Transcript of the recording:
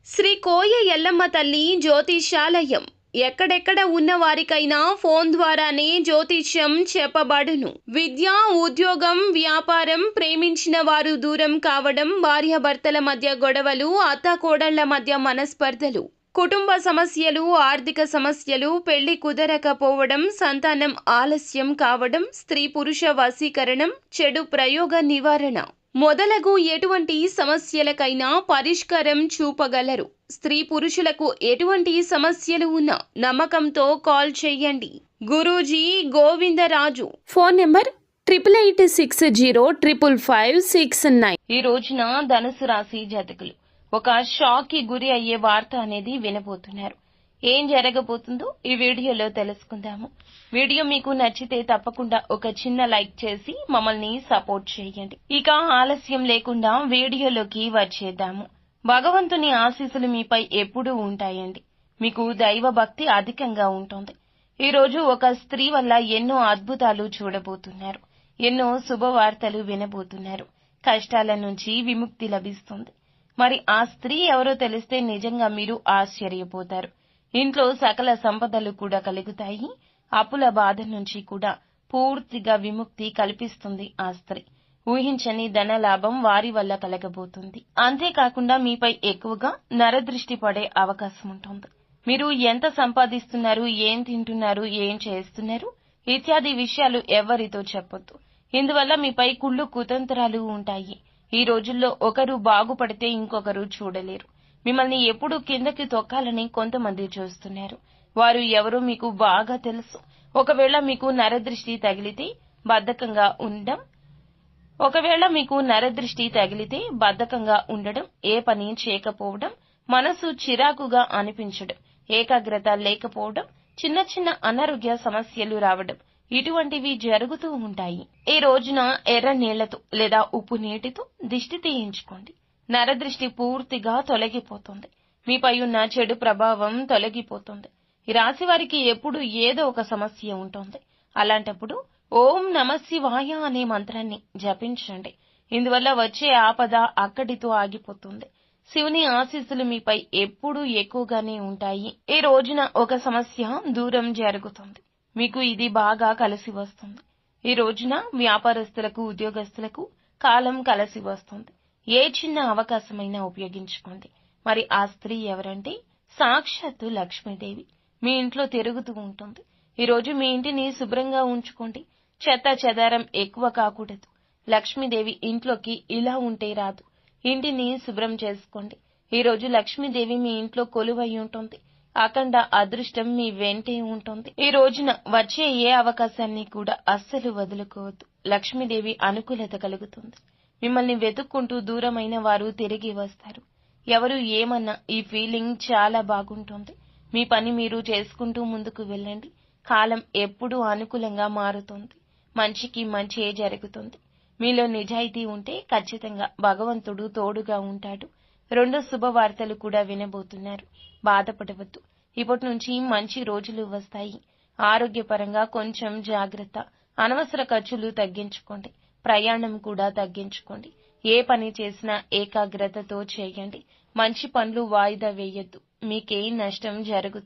శ్రీ కోయ ఎల్లమ్మ తల్లి జ్యోతిషాలయం ఎక్కడెక్కడ ఉన్న వారికైనా ఫోన్ ద్వారానే జ్యోతిష్యం చెప్పబడును. విద్య, ఉద్యోగం, వ్యాపారం, ప్రేమించిన వారు దూరం కావడం, భార్యాభర్తల మధ్య గొడవలు, అత్తాకోడళ్ల మధ్య మనస్పర్ధలు, కుటుంబ సమస్యలు, ఆర్థిక సమస్యలు, పెళ్లి కుదరకపోవడం, సంతానం ఆలస్యం కావడం, స్త్రీ పురుష వశీకరణం, చెడు ప్రయోగ నివారణ మొదలగు ఎటువంటి సమస్యలకైనా పరిష్కారం చూపగలరు. స్త్రీ పురుషులకు ఎటువంటి సమస్యలు ఉన్నా నమ్మకంతో కాల్ చేయండి. గురూజీ గోవిందరాజు. Phone number 8886055569. ఈ రోజున ధనుసు రాశి జాతకులు ఒక షాక్ కి గురి అయ్యే వార్త అనేది వినబోతున్నారు. ఏం జరగబోతుందో ఈ వీడియోలో తెలుసుకుందాము. వీడియో మీకు నచ్చితే తప్పకుండా ఒక చిన్న లైక్ చేసి మమ్మల్ని సపోర్ట్ చేయండి. ఇక ఆలస్యం లేకుండా వీడియోలోకి వచ్చేద్దాము. భగవంతుని ఆశీస్సులు మీపై ఎప్పుడూ ఉంటాయండి. మీకు దైవ భక్తి అధికంగా ఉంటుంది. ఈ రోజు ఒక స్త్రీ వల్ల ఎన్నో అద్భుతాలు చూడబోతున్నారు. ఎన్నో శుభవార్తలు వినబోతున్నారు. కష్టాల నుంచి విముక్తి లభిస్తుంది. మరి ఆ స్త్రీ ఎవరో తెలిస్తే నిజంగా మీరు ఆశ్చర్యపోతారు. ఇంట్లో సకల సంపదలు కూడా కలుగుతాయి. అప్పుల బాధ నుంచి కూడా పూర్తిగా విముక్తి కల్పిస్తుంది ఆ స్త్రీ. ఊహించని ధన లాభం వారి వల్ల కలగబోతుంది. అంతేకాకుండా మీపై ఎక్కువగా నరదృష్టి పడే అవకాశం ఉంటుంది. మీరు ఎంత సంపాదిస్తున్నారు, ఏం తింటున్నారు, ఏం చేస్తున్నారు ఇత్యాది విషయాలు ఎవరితో చెప్పొద్దు. ఇందువల్ల మీపై కుళ్ళు కుతంత్రాలు ఉంటాయి. ఈ రోజుల్లో ఒకరు బాగుపడితే ఇంకొకరు చూడలేరు. మిమ్మల్ని ఎప్పుడూ కిందకి తొక్కాలని కొంతమంది చూస్తున్నారు. వారు ఎవరో మీకు బాగా తెలుసు. ఒకవేళ మీకు నరదృష్టి తగిలితే బద్ధకంగా ఉండడం, ఏ పని చేయకపోవడం, మనసు చిరాకుగా అనిపించడం, ఏకాగ్రత లేకపోవడం, చిన్న చిన్న అనారోగ్య సమస్యలు రావడం ఇటువంటివి జరుగుతూ ఉంటాయి. ఈ రోజున ఎర్ర నీళ్లతో లేదా ఉప్పు నీటితో దిష్టి తీయించుకోండి. నరదృష్టి పూర్తిగా తొలగిపోతుంది. మీపై ఉన్న చెడు ప్రభావం తొలగిపోతుంది. ఈ రాశి వారికి ఎప్పుడు ఏదో ఒక సమస్య ఉంటుంది. అలాంటప్పుడు ఓం నమఃశివాయ అనే మంత్రాన్ని జపించండి. ఇందువల్ల వచ్చే ఆపద అక్కడితో ఆగిపోతుంది. శివుని ఆశీస్సులు మీపై ఎప్పుడూ ఎక్కువగానే ఉంటాయి. ఈ రోజున ఒక సమస్య దూరం జరుగుతుంది. మీకు ఇది బాగా కలిసి వస్తుంది. ఈ రోజున వ్యాపారస్తులకు, ఉద్యోగస్తులకు కాలం కలిసి వస్తుంది. ఏ చిన్న అవకాశమైనా ఉపయోగించుకోండి. మరి ఆ స్త్రీ ఎవరంటే సాక్షాత్తు లక్ష్మీదేవి మీ ఇంట్లో తిరుగుతూ ఉంటుంది. ఈ రోజు మీ ఇంటిని శుభ్రంగా ఉంచుకోండి. చెత్త చెదారం ఎక్కువ కాకూడదు. లక్ష్మీదేవి ఇంట్లోకి ఇలా ఉంటే రాదు. ఇంటిని శుభ్రం చేసుకోండి. ఈ రోజు లక్ష్మీదేవి మీ ఇంట్లో కొలువై ఉంటుంది. అఖండ అదృష్టం మీ వెంటే ఉంటుంది. ఈ రోజున వచ్చే ఏ అవకాశాన్ని కూడా అస్సలు వదులుకోవద్దు. లక్ష్మీదేవి అనుకూలత కలుగుతుంది. మిమ్మల్ని వెతుక్కుంటూ దూరమైన వారు తిరిగి వస్తారు. ఎవరు ఏమన్నా ఈ ఫీలింగ్ చాలా బాగుంటుంది. మీ పని మీరు చేసుకుంటూ ముందుకు వెళ్ళండి. కాలం ఎప్పుడూ అనుకూలంగా మారుతుంది. మంచికి మంచే జరుగుతుంది. మీలో నిజాయితీ ఉంటే ఖచ్చితంగా భగవంతుడు తోడుగా ఉంటాడు. 2 శుభవార్తలు కూడా వినబోతున్నారు. బాధపడవద్దు. ఇప్పటి నుంచి మంచి రోజులు వస్తాయి. ఆరోగ్యపరంగా కొంచెం జాగ్రత్త. అనవసర ఖర్చులు తగ్గించుకోండి. ప్రయాణం కూడా తగ్గించుకోండి. ఏ పని చేసినా ఏకాగ్రతతో చేయండి. మంచి పనులు వాయిదా వేయొద్దు. మీకే నష్టం జరుగుతుంది.